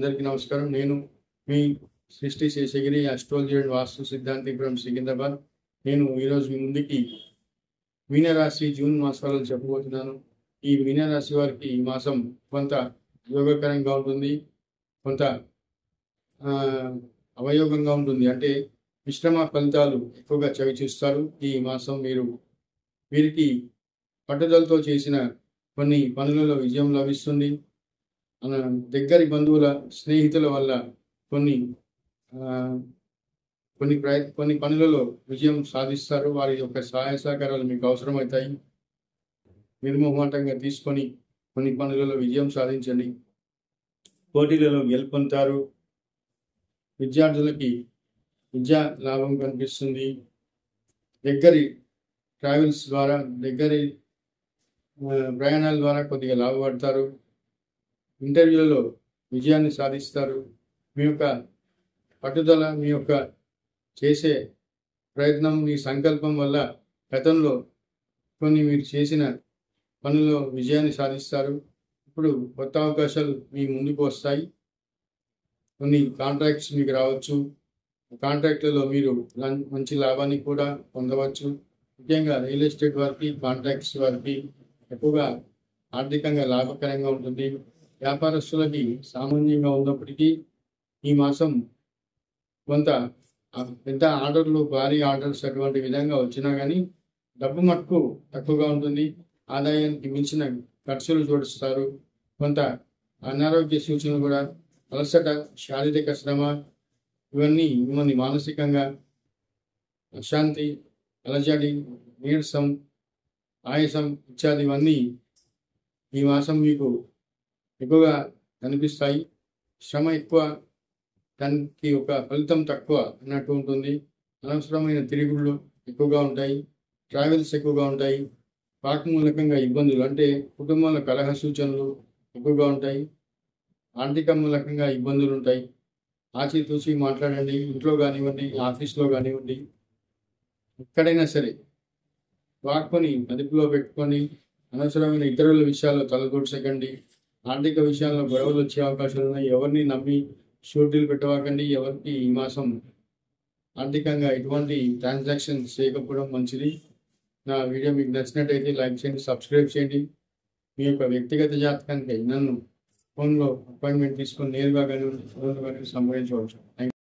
అందరికీ నమస్కారం. నేను మీ సృష్టి శేషగిరి అస్ట్రాలజీ అండ్ వాస్తు సిద్ధాంతి ఫ్రమ్ సికింద్రాబాద్. నేను ఈరోజు మీ ముందుకి మీనరాశి జూన్ మాసాలను చెప్పబోతున్నాను. ఈ మీనరాశి వారికి ఈ మాసం కొంత యోగకరంగా ఉంటుంది, కొంత ఆ, అవయోగంగా ఉంటుంది. అంటే మిశ్రమ ఫలితాలు ఎక్కువగా చవిచూస్తారు. ఈ మాసం వీరికి పట్టుదలతో చేసిన కొన్ని పనులలో విజయం లభిస్తుంది. మన దగ్గరి బంధువుల స్నేహితుల వల్ల కొన్ని ఆ, కొన్ని పనులలో విజయం సాధిస్తారు. వారి యొక్క సహాయ సహకారాలు మీకు అవసరమవుతాయి. నిర్మోహమాటంగా తీసుకొని కొన్ని పనులలో విజయం సాధించండి. పోటీలలో గెలుపొందుతారు. విద్యార్థులకి విద్యా లాభం కనిపిస్తుంది. దగ్గరి ట్రావెల్స్ ద్వారా ప్రయాణాల ద్వారా కొద్దిగా లాభపడతారు. ఇంటర్వ్యూలలో విజయాన్ని సాధిస్తారు. మీ యొక్క పట్టుదల, మీ యొక్క చేసే ప్రయత్నం, మీ సంకల్పం వల్ల గతంలో కొన్ని మీరు చేసిన పనుల్లో విజయాన్ని సాధిస్తారు. ఇప్పుడు కొత్త అవకాశాలు మీ ముందుకు వస్తాయి. కొన్ని కాంట్రాక్ట్స్ మీకు రావచ్చు. కాంట్రాక్ట్లలో మీరు మంచి లాభాన్ని కూడా పొందవచ్చు. ముఖ్యంగా రియల్ ఎస్టేట్ వారికి, కాంట్రాక్ట్స్ వారికి ఎక్కువగా ఆర్థికంగా లాభకరంగా ఉంటుంది. వ్యాపారస్తులకి సామాన్యంగా ఉన్నప్పటికీ ఈ మాసం కొంత పెద్ద ఆర్డర్లు, భారీ ఆర్డర్స్ అటువంటి విధంగా వచ్చినా కానీ డబ్బు మట్టుకు తక్కువగా ఉంటుంది. ఆదాయానికి మించిన ఖర్చులు చూస్తారు. కొంత అనారోగ్య సూచనలు కూడా, అలసట, శారీరక శ్రమ ఇవన్నీ మిమ్మల్ని మానసికంగా అశాంతి, అలజడి, నీరసం, ఆయాసం ఇత్యాది ఇవన్నీ ఈ మాసం మీకు ఎక్కువగా కనిపిస్తాయి. శ్రమ ఎక్కువ, దానికి ఒక ఫలితం తక్కువ అన్నట్టు ఉంటుంది. అనవసరమైన తిరుగుళ్ళు ఎక్కువగా ఉంటాయి. ట్రావెల్స్ ఎక్కువగా ఉంటాయి. వాటి మూలకంగా ఇబ్బందులు, అంటే కుటుంబంలో కలహ సూచనలు ఎక్కువగా ఉంటాయి. ఆర్థిక మూలకంగా ఇబ్బందులు ఉంటాయి. ఆచితూచి మాట్లాడండి. ఇంట్లో కానివ్వండి, ఆఫీస్లో కానివ్వండి, ఎక్కడైనా సరే వాక్కొని అదుపులో పెట్టుకొని అనవసరమైన ఇతరుల విషయాల్లో తలదూర్చకండి. ఆర్థిక విషయాల్లో గొడవలు వచ్చే అవకాశాలు ఉన్నాయి. ఎవరిని నమ్మి షూరిటీలు పెట్టవాకండి. ఎవరికి ఈ మాసం ఆర్థికంగా ఎటువంటి ట్రాన్సాక్షన్స్ చేయకపోవడం మంచిది. నా వీడియో మీకు నచ్చినట్టయితే లైక్ చేయండి, సబ్స్క్రైబ్ చేయండి. మీ యొక్క వ్యక్తిగత జాతకానికి నన్ను ఫోన్లో అపాయింట్మెంట్ తీసుకొని నేరుగా కానీ ఫోన్లో కానీ సంప్రదించవచ్చు.